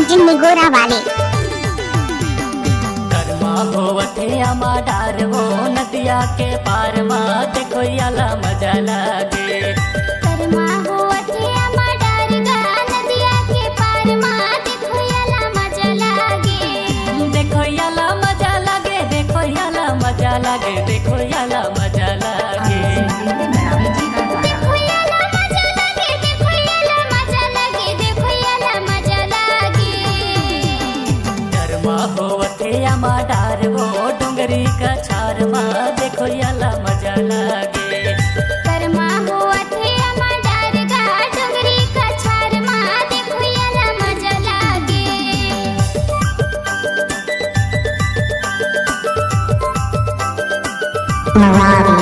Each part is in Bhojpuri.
प्रेजेंटिंग निगोरा वाले। कर्मा होवथे आमा डार वो नदिया के पार मा देखो याला मजा लागे। कर्मा होवथे आमा डार गा नदिया के पार मा देखो याला मजा लागे। देखो याला मजा लागे, देखो याला मजा लागे, देखो याला मजा लागे। होवथे आमा डार वो डोंगरी का छार मा देखो याला मजा लागे। कर्मा होवथे आमा डार गा डोंगरी का छार मा देखो याला मजा लागे। मराठी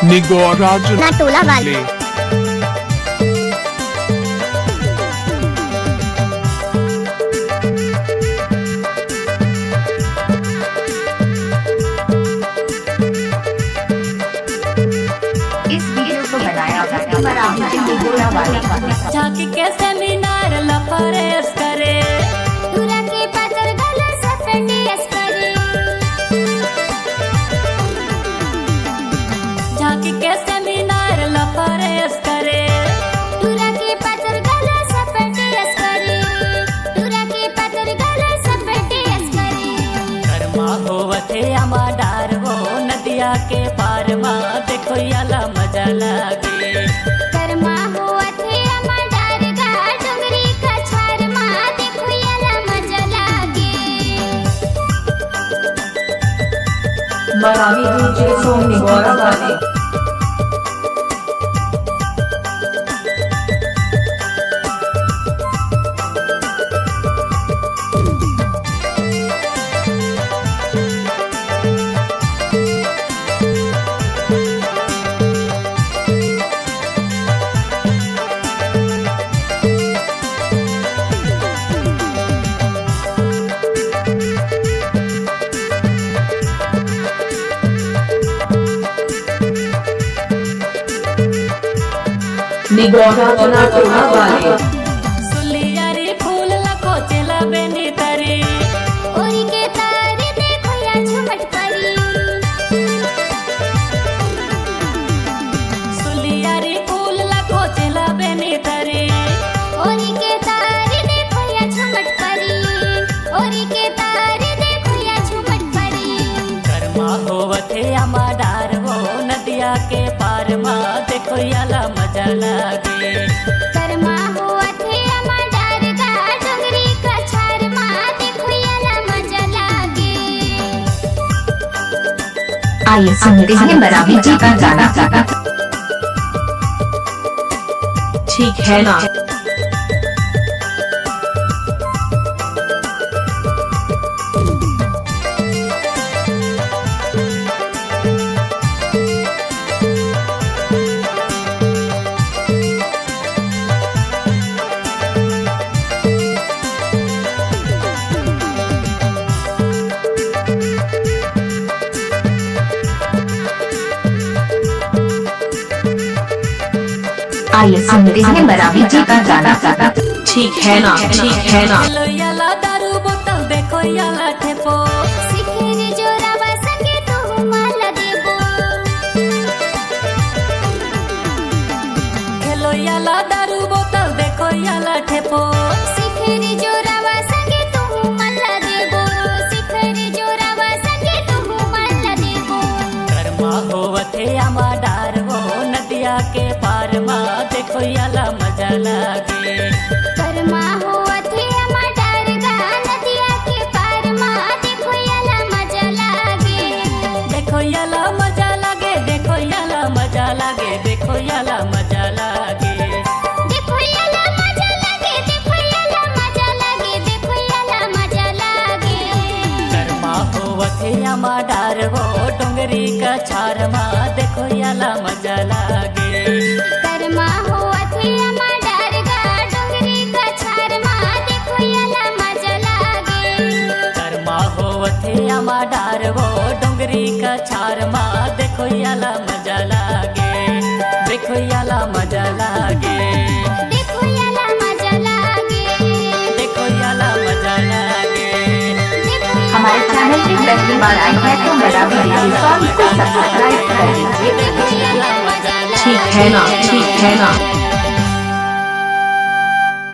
निगोरा टोला वाले। इस वीडियो को बनाया निगोरा वाले। झांकी के सेमिनार लफरेस करे, तुरा के पतर गला सफेटेस करे। झांकी के सेमिनार लफरेस करे, तुरा के पतर गला सफेटेस करे। तुरा के पतर गला सफेटेस करे। कर्मा होवथे आमा डार वो नदिया के पार मा देखो याला मजा लागे। कर्मा होवथे आमा डार गा डोंगरी का छार मा देखो याला मजा लागे। मराठी डीजे सॉन्ग निगोरा वाले। निगोरा टोला वाले। सुलियारी फूल लको चला बेनी तरी, ओरी के तारे देखो या झुमट परी। सुलियारी फूल लको चला बेनी तरी। ओरी के तारे देखो या झुमट परी। ओरी के तारे देखो या झुमट परी। कर्मा होवथे आमा डार वो नदिया के पार मा देखो याला मजा लागे। कर्मा होवथे आमा डार गा डोंगरी का छार मा देखो याला मजा लागे। आइए सुनते हैं मराठी जी का गाना। ठीक है ना। आइए सुनते हैं मराठी जी का गाना। ठीक है ना, ठीक है ना। हेलो याला दारू बोतल देखो याला ठेपो, सिखेरे जोरावा संगे तू माला देबो। हेलो याला दारू बोतल देखो याला ठेपो। सिखेरे जोरावा संगे तू माला देबो। सिखेरे जोरावा संगे तू माला देबो। कर्मा होवथे आमा डार वो नदिया के पार मा देखो याला मजा लागे। कर्मा होवथे आमा डार गा नदिया के पार मा देखो याला मजा लागे। देखो याला मजा लागे, देखो याला मजा लागे, देखो याला मजा लागे। देखो याला मजा लागे। देखो याला मजा लागे। देखो याला मजा लागे। कर्मा होवथे आमा डार वो डोंगरी का छार मा देखो याला मजा लागे। कर्मा होवथे आमा डार गा डोंगरी का छार मा देखो याला वथे आमा डार वो डोंगरी का छार मा देखो याला मजा लागे देखो याला मजा लागे देखो याला मजा लागे देखो याला मजा लागे हमारे चैनल पे पहली बार आए हैं तो बराबर को सब्सक्राइब कर लीजिए। देखो याला मजा लागे ठीक है ना।